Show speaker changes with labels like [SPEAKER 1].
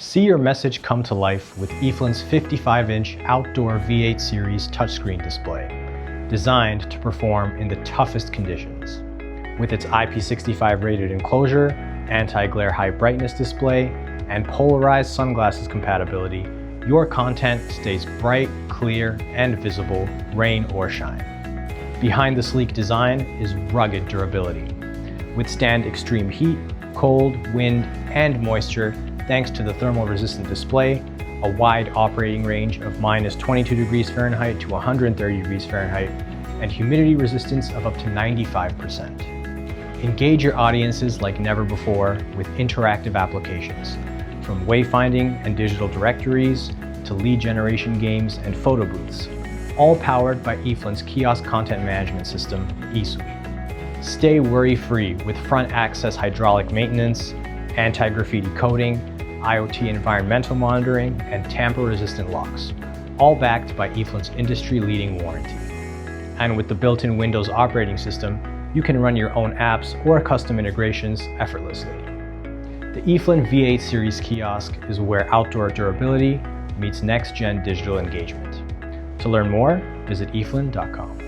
[SPEAKER 1] See your message come to life with Eflyn's 55-inch outdoor V8 Series touchscreen display, designed to perform in the toughest conditions. With its IP65 rated enclosure, anti-glare high brightness display, and polarized sunglasses compatibility, your content stays bright, clear, and visible, rain or shine. Behind the sleek design is rugged durability. Withstand extreme heat, cold, wind, and moisture thanks to the thermal-resistant display, a wide operating range of -22 degrees Fahrenheit to 130 degrees Fahrenheit, and humidity resistance of up to 95%. Engage your audiences like never before with interactive applications, from wayfinding and digital directories to lead generation games and photo booths, all powered by Eflyn's kiosk content management system, eSuite. Stay worry-free with front access hydraulic maintenance, anti-graffiti coating, IoT environmental monitoring, and tamper-resistant locks, all backed by Eflyn's industry-leading warranty. And with the built-in Windows operating system, you can run your own apps or custom integrations effortlessly. The Eflyn V8 Series kiosk is where outdoor durability meets next-gen digital engagement. To learn more, visit eflyn.com.